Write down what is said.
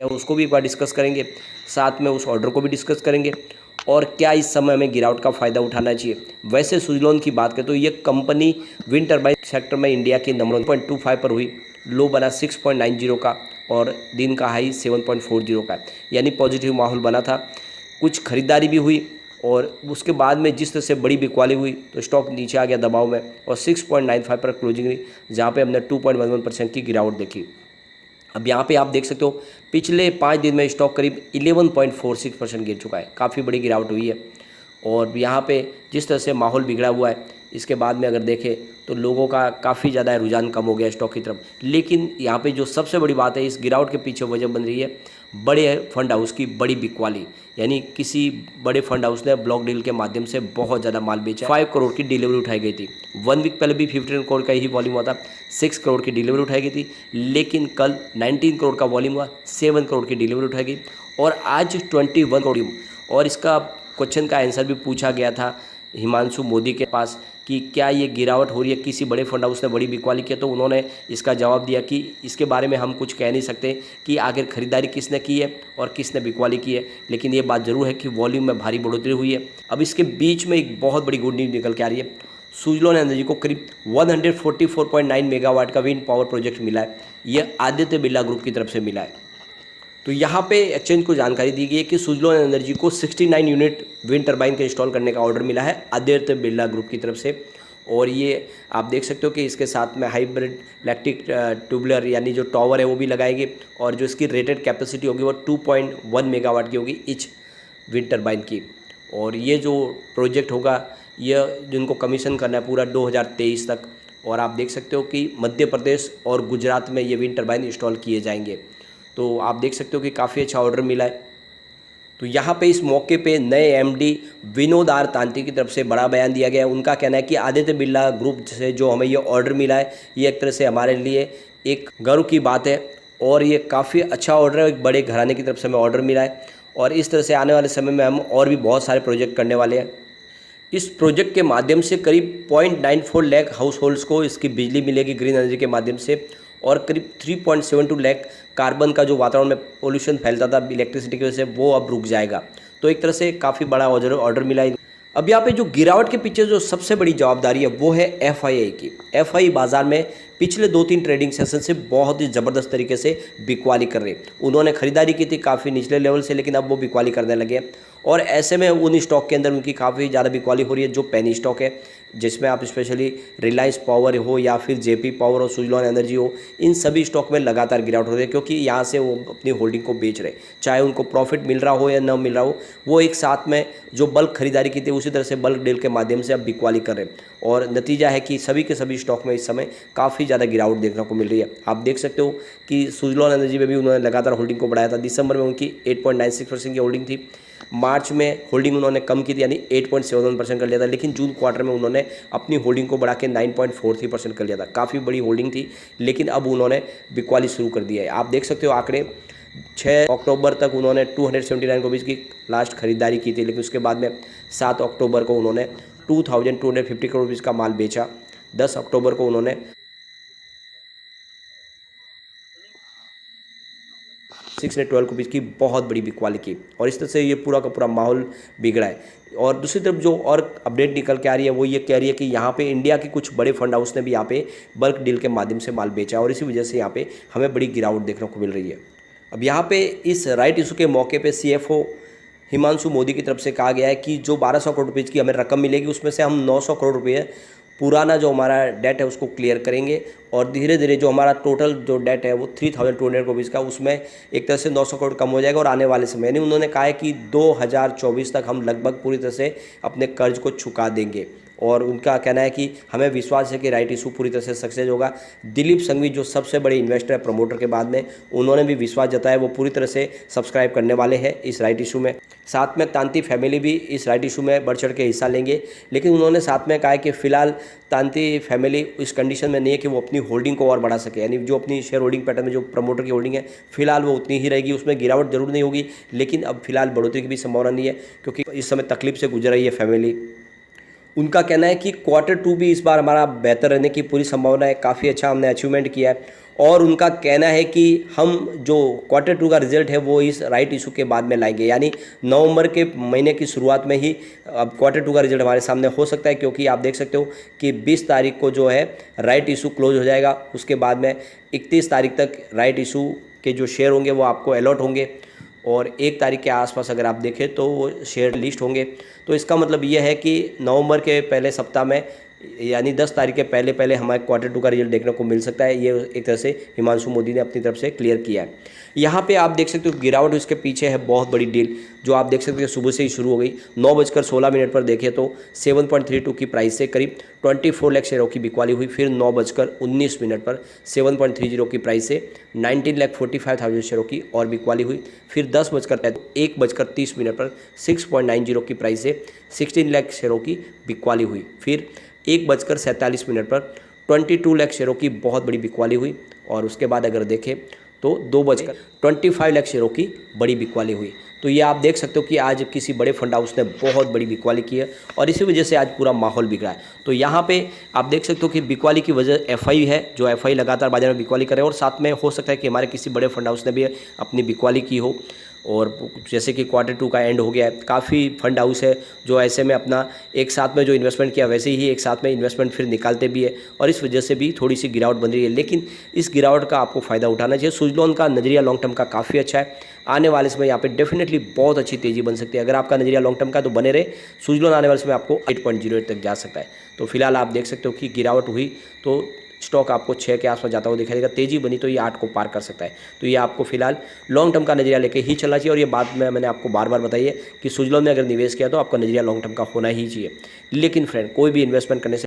उसको भी एक बार डिस्कस करेंगे, साथ में उस ऑर्डर को भी डिस्कस करेंगे और क्या इस समय हमें गिरावट का फ़ायदा उठाना चाहिए। वैसे सुजलॉन की बात करें तो ये कंपनी विंड टरबाइन सेक्टर में इंडिया की नंबर 1.25 पर हुई, लो बना 6.90 का और दिन का हाई 7.40 का, यानी पॉजिटिव माहौल बना था। कुछ खरीदारी भी हुई और उसके बाद में जिस तरह से बड़ी बिकवाली हुई तो स्टॉक नीचे आ गया दबाव में और 6.95 पर क्लोजिंग हुई, जहाँ पे हमने 2.11% की गिरावट देखी। अब यहाँ पे आप देख सकते हो पिछले 5 दिन में स्टॉक करीब 11.46% गिर चुका है, काफ़ी बड़ी गिरावट हुई है। और यहाँ पे जिस तरह से माहौल बिगड़ा हुआ है, इसके बाद में अगर देखें तो लोगों का काफ़ी ज़्यादा रुझान कम हो गया स्टॉक की तरफ। लेकिन यहाँ पे जो सबसे बड़ी बात है, इस गिरावट के पीछे वजह बन रही है बड़े फंड हाउस की बड़ी बिकवाली, यानी किसी बड़े फंड हाउस ने ब्लॉक डील के माध्यम से बहुत ज़्यादा माल बेचा। 5 करोड़ की डिलीवरी उठाई गई थी, 1 वीक पहले भी 15 करोड़ का ही वॉल्यूम हुआ था, 6 करोड़ की डिलीवरी उठाई गई थी। लेकिन कल 19 करोड़ का वॉल्यूम हुआ, 7 करोड़ की डिलीवरी उठाई गई और आज 21 करोड़। और इसका क्वेश्चन का आंसर भी पूछा गया था हिमांशु मोदी के पास कि क्या ये गिरावट हो रही है, किसी बड़े फंड हाउस ने बड़ी बिकवाली की, तो उन्होंने इसका जवाब दिया कि इसके बारे में हम कुछ कह नहीं सकते कि आखिर खरीदारी किसने की है और किसने बिकवाली की है, लेकिन ये बात ज़रूर है कि वॉल्यूम में भारी बढ़ोतरी हुई है। अब इसके बीच में एक बहुत बड़ी गुड न्यूज़ निकल के आ रही है, सुजलॉन एनर्जी को करीब 144.9 मेगावाट का विंड पावर प्रोजेक्ट मिला है। यह आदित्य बिरला ग्रुप की तरफ से मिला है। तो यहाँ पे एक्सचेंज को जानकारी दी गई है कि सुजलॉन एनर्जी को 69 यूनिट विंड टरबाइन के इंस्टॉल करने का ऑर्डर मिला है आदित्य बिरला ग्रुप की तरफ से। और ये आप देख सकते हो कि इसके साथ में हाइब्रिड इलेक्ट्रिक ट्यूबलर यानी जो टावर है वो भी लगाएंगे और जो इसकी रेटेड कैपेसिटी होगी वो 2.1 मेगावाट की होगी ईच विंड टरबाइन की। और ये जो प्रोजेक्ट होगा यह जिनको कमीशन करना है पूरा 2023 तक। और आप देख सकते हो कि मध्य प्रदेश और गुजरात में ये विंड टरबाइन इंस्टॉल किए जाएंगे। तो आप देख सकते हो कि काफ़ी अच्छा ऑर्डर मिला है। तो यहाँ पे इस मौके पे नए एमडी विनोद आर तांती की तरफ से बड़ा बयान दिया गया है। उनका कहना है कि आदित्य बिरला ग्रुप से जो हमें ये ऑर्डर मिला है ये एक तरह से हमारे लिए एक गर्व की बात है और ये काफ़ी अच्छा ऑर्डर है, एक बड़े घराने की तरफ से हमें ऑर्डर मिला है और इस तरह से आने वाले समय में हम और भी बहुत सारे प्रोजेक्ट करने वाले हैं। इस प्रोजेक्ट के माध्यम से करीब 0.94 लाख हाउस होल्ड्स को इसकी बिजली मिलेगी ग्रीन एनर्जी के माध्यम से और करीब 3.72 लाख कार्बन का जो वातावरण में पोल्यूशन फैलता था इलेक्ट्रिसिटी की वजह से वो अब रुक जाएगा। तो एक तरह से काफ़ी बड़ा ऑर्डर मिला है। अब यहाँ पे जो गिरावट के पीछे जो सबसे बड़ी जवाबदारी है वो है एफआईआई की। एफआईआई बाजार में पिछले 2-3 ट्रेडिंग सेशन से बहुत ही ज़बरदस्त तरीके से बिकवाली कर रहे। उन्होंने खरीदारी की थी काफ़ी निचले लेवल से, लेकिन अब वो बिकवाली करने लगे और ऐसे में उन स्टॉक के अंदर उनकी काफ़ी ज़्यादा बिकवाली हो रही है जो पेनी स्टॉक है, जिसमें आप स्पेशली रिलायंस पावर हो या फिर जेपी पावर हो, सुजलॉन एनर्जी हो, इन सभी स्टॉक में लगातार गिरावट हो रही है क्योंकि यहाँ से वो अपनी होल्डिंग को बेच रहे, चाहे उनको प्रॉफिट मिल रहा हो या न मिल रहा हो, वो एक साथ में जो बल्क खरीदारी की थी उसी तरह से बल्क डील के माध्यम से अब बिकवाली कर रहे हैं। और नतीजा है कि सभी के सभी स्टॉक में इस समय काफ़ी ज़्यादा गिरावट देखने को मिल रही है। आप देख सकते हो कि सुजलॉन एनर्जी में भी उन्होंने लगातार होल्डिंग को बढ़ाया था। दिसंबर में उनकी 8.96% की होल्डिंग थी, मार्च में होल्डिंग उन्होंने कम की थी यानी 8.71% कर लिया था, लेकिन जून क्वार्टर में उन्होंने अपनी होल्डिंग को बढ़ा के 9.43% कर लिया था। काफ़ी बड़ी होल्डिंग थी, लेकिन अब उन्होंने बिकवाली शुरू कर दिया है। आप देख सकते हो आंकड़े 6 अक्टूबर तक उन्होंने 279 रुपीज़ की लास्ट खरीदारी की थी, लेकिन उसके बाद में 7 अक्टूबर को उन्होंने 2250 करोड़ रुपीज़ का माल बेचा। 10 अक्टूबर को उन्होंने 612 रुपीज़ की बहुत बड़ी बिकवाली की और इस तरह से ये पूरा का पूरा माहौल बिगड़ा है। और दूसरी तरफ जो और अपडेट निकल के आ रही है वो ये कह रही है कि यहाँ पे इंडिया के कुछ बड़े फंड हाउस ने भी यहाँ पे बल्क डील के माध्यम से माल बेचा और इसी वजह से यहाँ पे हमें बड़ी गिरावट देखने को मिल रही है। अब यहाँ पे इस राइट इशू के मौके पे सीएफओ हिमांशु मोदी की तरफ से कहा गया है कि जो 1200 करोड़ रुपये की हमें रकम मिलेगी उसमें से हम 900 करोड़ रुपये पुराना जो हमारा डेट है उसको क्लियर करेंगे और धीरे धीरे जो हमारा टोटल जो डेट है वो 3200 रुपीज़ का उसमें एक तरह से 900 करोड़ कम हो जाएगा और आने वाले समय यानी उन्होंने कहा है कि 2024 तक हम लगभग पूरी तरह से अपने कर्ज को चुका देंगे। और उनका कहना है कि हमें विश्वास है कि राइट इशू पूरी तरह से सक्सेस होगा। दिलीप संघवी जो सबसे बड़े इन्वेस्टर है प्रमोटर के बाद में, उन्होंने भी विश्वास जताया वो पूरी तरह से सब्सक्राइब करने वाले हैं इस राइट इशू में। साथ में तांती फैमिली भी इस राइट इशू में बढ़ चढ़ के हिस्सा लेंगे, लेकिन उन्होंने साथ में कहा है कि फिलहाल तांती फैमिली इस कंडीशन में नहीं है कि वो अपनी होल्डिंग को और बढ़ा सके, यानी जो अपनी शेयर होल्डिंग पैटर्न में जो प्रमोटर की होल्डिंग है फिलहाल वो उतनी ही रहेगी, उसमें गिरावट जरूर नहीं होगी, लेकिन अब फिलहाल बढ़ोतरी की भी संभावना नहीं है क्योंकि इस समय तकलीफ से गुजर रही है फैमिली। उनका कहना है कि Q2 भी इस बार हमारा बेहतर रहने की पूरी संभावना है, काफ़ी अच्छा हमने अचीवमेंट किया है। और उनका कहना है कि हम जो Q2 का रिजल्ट है वो इस राइट इशू के बाद में लाएंगे, यानी नवंबर के महीने की शुरुआत में ही अब Q2 का रिजल्ट हमारे सामने हो सकता है, क्योंकि आप देख सकते हो कि 20 तारीख को जो है राइट इशू क्लोज हो जाएगा। उसके बाद में 31 तारीख तक राइट इशू के जो शेयर होंगे वो आपको अलॉट होंगे, और 1 तारीख के आसपास अगर आप देखें तो वो शेयर लिस्ट होंगे। तो इसका मतलब ये है कि नवंबर के पहले सप्ताह में, यानी 10 तारीख के पहले पहले हमारे Q2 का रिजल्ट देखने को मिल सकता है। ये एक तरह से हिमांशु मोदी ने अपनी तरफ से क्लियर किया है। यहाँ पे आप देख सकते हो गिरावट उसके पीछे है बहुत बड़ी डील, जो आप देख सकते हो सुबह से ही शुरू हो गई। 9:16 पर देखें तो 7.32 की प्राइस से करीब 24 लाख शेयरों की बिकवाली हुई। फिर 9:19 पर 7.30 की प्राइस से 19,45,000 शेयरों की और बिकवाली हुई। फिर 1:30 पर 6.90 की प्राइस से 16 लाख शेयरों की बिकवाली हुई। फिर 1:47 पर 22 लाख शेयरों की बहुत बड़ी बिकवाली हुई। और उसके बाद अगर देखें तो 2:25 लाख शेयरों की बड़ी बिकवाली हुई। तो ये आप देख सकते हो कि आज किसी बड़े फंड हाउस ने बहुत बड़ी बिकवाली की है, और इसी वजह से आज पूरा माहौल बिक रहा है। तो यहाँ पे आप देख सकते हो कि बिकवाली की वजह एफआई है, जो एफआई लगातार बाजार में बिकवाली करे, और साथ में हो सकता है कि हमारे किसी बड़े फंड हाउस ने भी अपनी बिकवाली की हो। और जैसे कि Q2 का एंड हो गया है, काफ़ी फंड हाउस है जो ऐसे में अपना एक साथ में जो इन्वेस्टमेंट किया वैसे ही एक साथ में इन्वेस्टमेंट फिर निकालते भी है, और इस वजह से भी थोड़ी सी गिरावट बन रही है। लेकिन इस गिरावट का आपको फ़ायदा उठाना चाहिए। सुजलॉन का नज़रिया लॉन्ग टर्म का काफ़ी अच्छा है। आने वाले समय यहाँ पे डेफिनेटली बहुत अच्छी तेज़ी बन सकती है। अगर आपका नज़रिया लॉन्ग टर्म का तो बने रहे, सुजलॉन आने वाले समय आपको 8.08 तक जा सकता है। तो फिलहाल आप देख सकते हो कि गिरावट हुई तो स्टॉक आपको 6 के आसपास जाता हुआ दिखाई देगा। तेज़ी बनी तो ये 8 को पार कर सकता है। तो ये आपको फिलहाल लॉन्ग टर्म का नजरिया लेके ही चलना चाहिए। और ये बात मैंने आपको बार बार बताई है कि सुजलॉन में अगर निवेश किया तो आपका नजरिया लॉन्ग टर्म का होना ही चाहिए। लेकिन फ्रेंड, कोई भी इन्वेस्टमेंट करने से